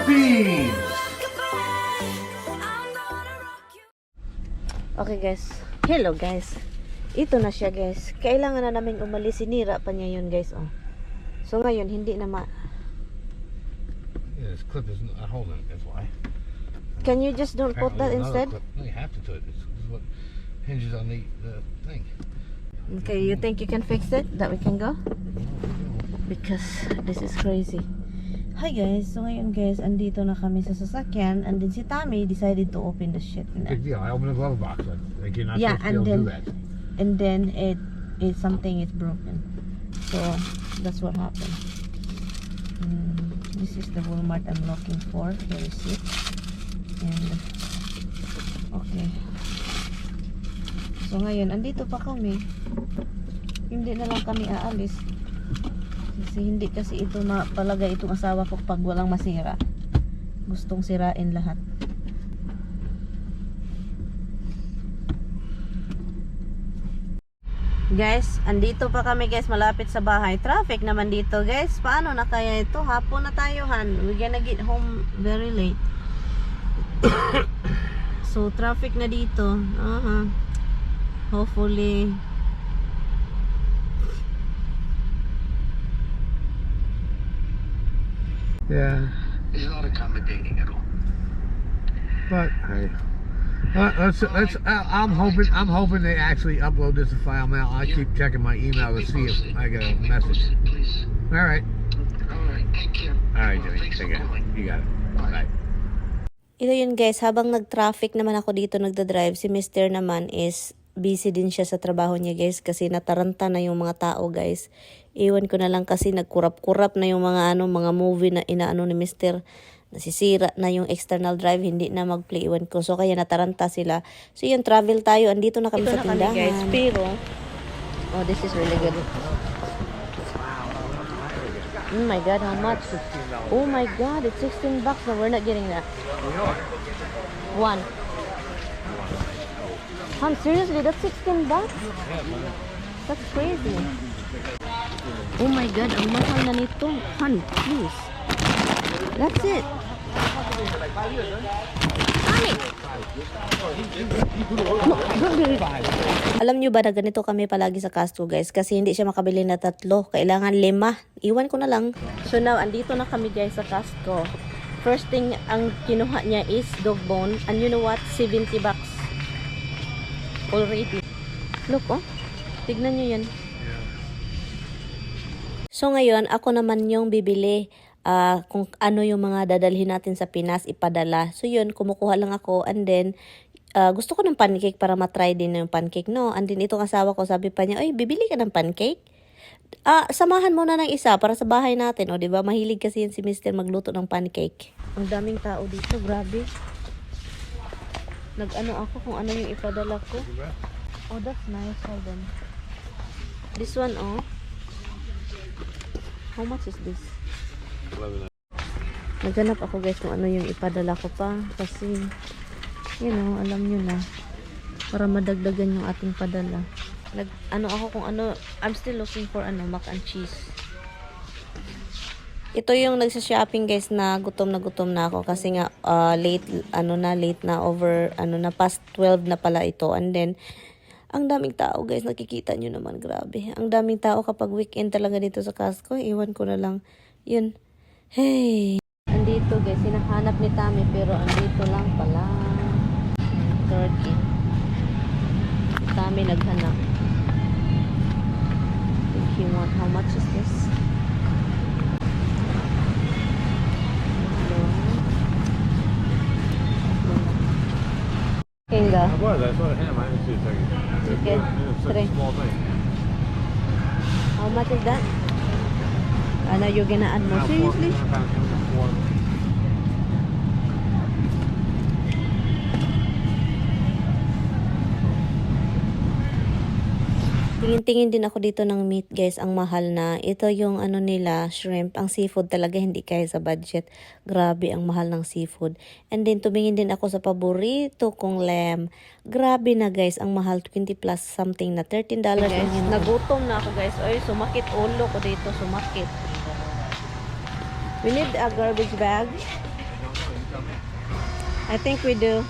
Philippines! Okay guys, hello guys. Ito na siya guys. Kailangan na namin umalis. Sinira pa niya yun guys. Oh. So ngayon hindi na Yeah, this clip isn't a hole in it, that's why. Can you just don't put that instead? Clip. No, you have to do it. This is what hinges on the thing. Okay, you think you can fix it? That we can go? Because this is crazy. Hi guys, so ngayon guys, andito na kami sa sasakyan, and then si Tommy decided to open the shit. Big deal. I opened the glove box. Like you're not Yeah, supposed to be able to do that. and then it something is broken. So that's what happened. This is the Walmart I'm looking for. Here is it. And okay. So ngayon, andito pa kami. Hindi na lang kami aalis. Kasi ito mapalagay itong asawa ko pag walang masira. Gustong sirain lahat. Guys, andito pa kami guys, malapit sa bahay. Traffic naman dito guys. Paano na kaya ito? Hapon na tayo han. We're gonna get home very late. So traffic na dito. Hopefully Yeah. It's not accommodating at all. But hey, let's. I'm hoping they actually upload this file now. I keep checking my email to see if I get a message. Please. All right. All right. Take care. All right, Jimmy. Thanks Take for care. calling. You got it. Bye. ito yun guys, habang nag-traffic naman ako dito nagda-drive, si Mr. naman is busy din siya sa trabaho niya guys kasi nataranta na yung mga tao guys. Iwan ko na lang kasi nagkurap-kurap na yung mga mga movie na inaano ni Mr. Nasisira na yung external drive, hindi na mag-play. Iwan ko. So kaya nataranta sila. So yun, travel tayo. Andito na kami sa tindahan. Guys, pero oh, this is really good. Oh my god, how much? Oh my god, it's $16. No, we're not getting that. One. Han, seriously, that's $16? That's crazy. Oh my god, ang mahal na nito. Han, please. That's it. Alam nyo ba na ganito kami palagi sa Costco guys? Kasi hindi siya makabili na 3. Kailangan 5. Iwan ko na lang. So now, andito na kami guys sa Costco. First thing ang kinuha niya is dog bone. And you know what? $70 already. Look, oh. Tignan nyo yan. So ngayon, ako naman yung bibili kung ano yung mga dadalhin natin sa Pinas, ipadala. So yun, kumukuha lang ako. And then, gusto ko ng pancake para matry din yung pancake, no? And then, itong asawa ko, sabi pa niya, ay, bibili ka ng pancake? Samahan mo na ng isa para sa bahay natin. O, diba? Mahilig kasi yan si Mr. magluto ng pancake. Ang daming tao dito, grabe. Nag-ano ako kung ano yung ipadala ko. Oh, that's nice. Hold on. This one, oh. How much is this? Naghanap ako guys kung ano yung ipadala ko pa. Kasi, you know, alam nyo na. Para madagdagan yung ating padala. Ano ako kung ano, I'm still looking for mac and cheese. Ito yung nagsa-shopping guys na gutom na ako. Kasi nga, late na over, na past 12 na pala ito. And then, ang daming tao guys, nakikita nyo naman, grabe. Ang daming tao kapag weekend talaga dito sa Costco. Iwan ko na lang. Yun. Hey! Andito guys, hinahanap ni Tommy pero andito lang pala. Turkey. Si Tommy naghanap. If you want, how much is this? Kinga. I was. I saw him. I didn't see a second. Okay. It's such a small thing. How much is that? Ano, you're gonna add more? Seriously? Tingin-tingin din ako dito ng meat guys, ang mahal na. Ito yung nila, shrimp. Ang seafood talaga hindi kaya sa budget. Grabe ang mahal ng seafood. And then tumingin din ako sa paborito kong lamb. Grabe na guys, ang mahal, 20 plus something na, $13 guys. Nagutom na ako guys. Ay, sumakit ulo ko dito, sumakit. We need a garbage bag. I think we do.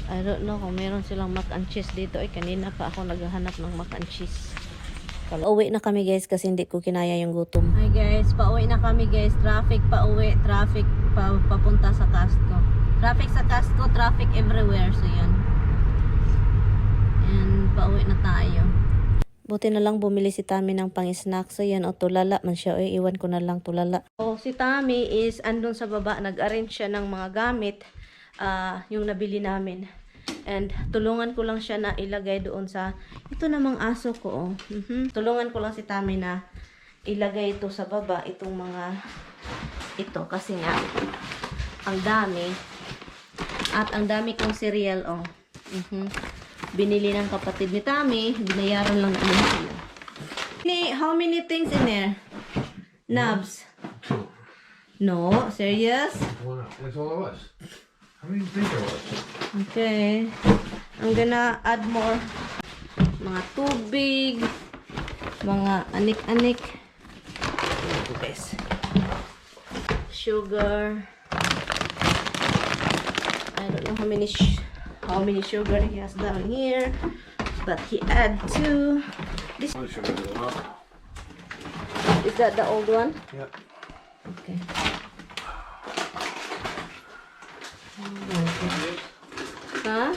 I don't know kung meron silang mac and cheese dito. Ay, kanina pa ako naghahanap ng mac and cheese. Pauwi na kami guys kasi hindi ko kinaya yung gutom. Hi guys, pauwi na kami guys. Traffic pauwi, traffic papunta sa Costco. Traffic sa Costco, traffic everywhere. So yun. And pauwi na tayo. Buti na lang bumili si Tami ng pang-snack. So yan, o tulala man siya. O iwan ko na lang tulala. So si Tami is andun sa baba. Nag-arrange siya ng mga gamit. Yung nabili namin. And tulungan ko lang siya na ilagay doon sa ito namang aso ko. Tulungan ko lang si Tami na ilagay ito sa baba. Itong mga ito. Kasi nga ang dami. At ang dami kong cereal. Binili ng kapatid ni Tami. Binayaran lang namin sila. How many things in there? Nubs? No? Serious? That's all it was. How many think there was? Okay. I'm gonna add more. Mga tubig. Mga anik-anik. Guys. Sugar. I don't know how many sugar he has down here, but he add two. This is that the old one? Yep. Okay. Huh?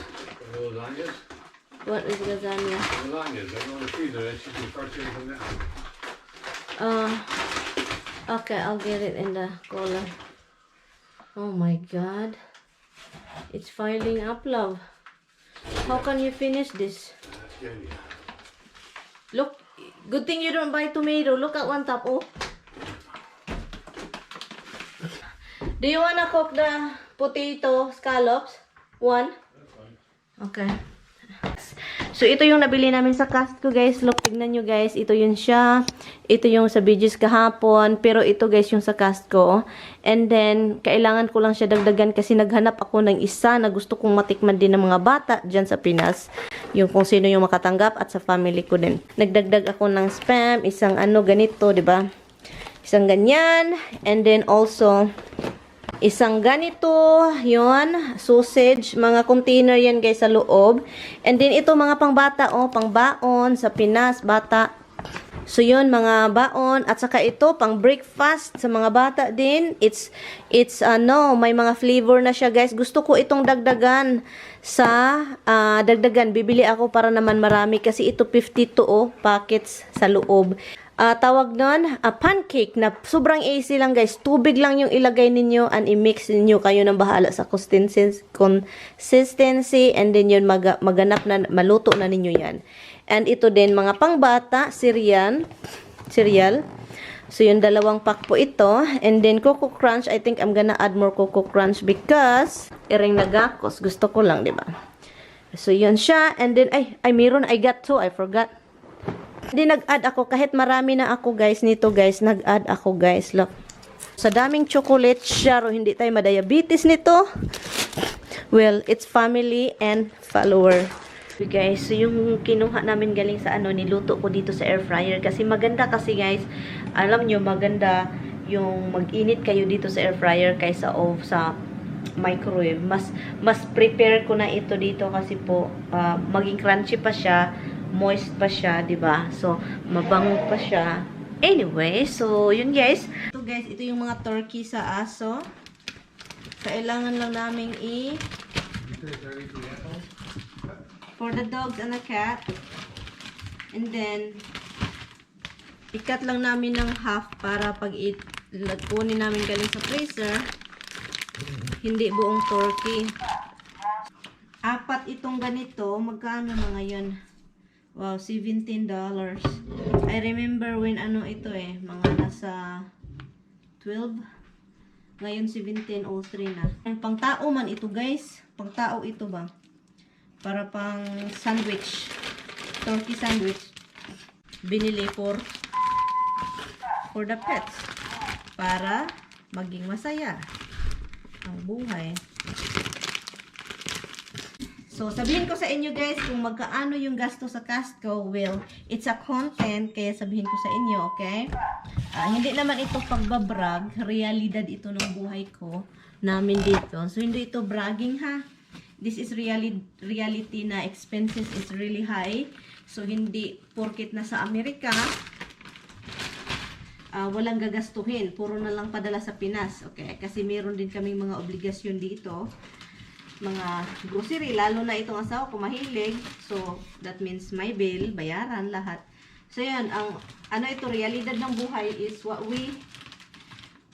Lasagnas? What is lasagna? Lasagnas. I go in the freezer. That should be the first thing to come down. Okay, I'll get it in the cooler. Oh my god. It's filing up, love. How can you finish this? That's good, yeah. Look, good thing you don't buy tomato. Look at one top. Oh. Do you wanna cook the potato scallops? One? Okay. So, ito yung nabili namin sa Costco, guys. Look, tignan nyo, guys. Ito yun siya. Ito yung sa BG's kahapon. Pero ito, guys, yung sa Costco. And then, kailangan ko lang siya dagdagan kasi naghanap ako ng isa na gusto kong matikman din ng mga bata dyan sa Pinas. Yung kung sino yung makatanggap at sa family ko din. Nagdagdag ako ng spam. Isang ano, ganito, diba? Isang ganyan. And then, also, isang ganito, yon sausage, mga container yan guys sa loob. And then ito mga pangbata, pangbaon sa Pinas, bata. So yun, mga baon. At saka ito, pang breakfast sa mga bata din. It's may mga flavor na siya guys. Gusto ko itong dagdagan sa, bibili ako para naman marami. Kasi ito 52 packets sa loob. Tawag nun, pancake na sobrang easy lang guys. Tubig lang yung ilagay ninyo and i-mix ninyo. Kayo nang bahala sa consistency and then yun maganap na, maluto na ninyo yan. And ito din mga pangbata, cereal. So yung dalawang pack po ito. And then Coco Crunch, I think I'm gonna add more Coco Crunch because iring nagakos. Gusto ko lang, diba? So yun siya. And then, I got two, I forgot. Hindi nag-add ako kahit marami na ako guys nito guys, nag-add ako guys, look. Sa daming chocolate siya, hindi tayo madiabetes nito. Well, it's family and follower. So guys, so yung kinuha namin galing sa niluto ko dito sa air fryer kasi maganda kasi guys, alam nyo maganda yung mag-init kayo dito sa air fryer kaysa sa microwave. Mas prepare ko na ito dito kasi po maging crunchy pa siya. Moist pa siya, diba? So, mabango pa siya. Anyway, so, yun guys. So guys, ito yung mga turkey sa aso. Kailangan lang namin for the dogs and the cat. And then, i-cut lang namin ng half para pag kunin namin galing sa freezer, hindi buong turkey. 4 itong ganito. Magkano na ngayon? Wow, $17. I remember when ito mga nasa 12. Ngayon 17.03 na. Pang tao man ito guys. Pang tao ito ba? Para pang sandwich. Turkey sandwich. Binili for the pets. Para maging masaya ang buhay. So, sabihin ko sa inyo guys kung magkaano yung gasto sa Costco. Well, it's a content, kaya sabihin ko sa inyo, okay? Hindi naman ito pagbabrag, realidad ito ng buhay ko namin dito. So hindi ito bragging ha. This is reality na expenses is really high. So hindi porket nasa Amerika walang gagastuhin, puro na lang padala sa Pinas. Okay, kasi meron din kaming mga obligasyon dito. Mga grocery, lalo na itong asawa ko mahilig. So that means my bill, bayaran lahat. So yan, ang ito, realidad ng buhay is what we,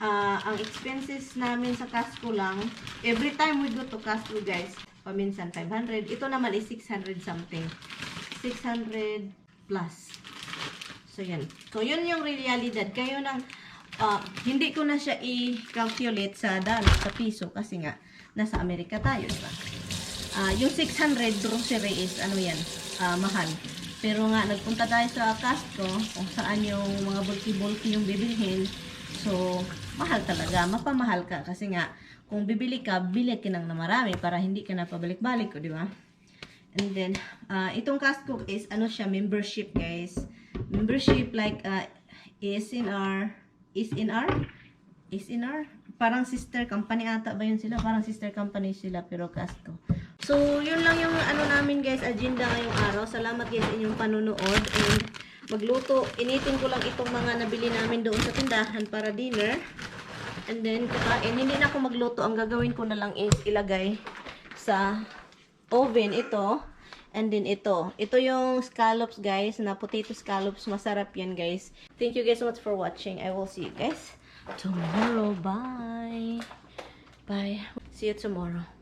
ang expenses namin sa Costco lang, every time we go to Costco guys, paminsan 500, ito naman is 600 something, 600 plus. So yan, so yun yung realidad. Kayo nang, hindi ko na siya i-calculate sa dollar, sa piso, kasi nga, nasa Amerika tayo, diba? Yung 600 grocery is, ano yan, mahal. Pero nga, nagpunta tayo sa Costco, kung saan yung mga bulky-bulky yung bibilhin. So, mahal talaga. Mapamahal ka. Kasi nga, kung bibili ka, bili ka nang na marami para hindi ka na pabalik-balik ko, di ba? And then, itong Costco is, ano siya, membership, guys. Membership like SNR. Parang sister company ata ba yun sila? Parang sister company sila, pero Costco. So, yun lang yung ano namin guys, agenda ngayong araw. Salamat guys sa inyong panunood. And magluto, initin ko lang itong mga nabili namin doon sa tindahan para dinner. And then, kakain. Hindi na ako magluto. Ang gagawin ko na lang is ilagay sa oven ito. And then ito. Ito yung scallops guys, na potato scallops. Masarap yan guys. Thank you guys so much for watching. I will see you guys tomorrow. Bye. Bye. See you tomorrow.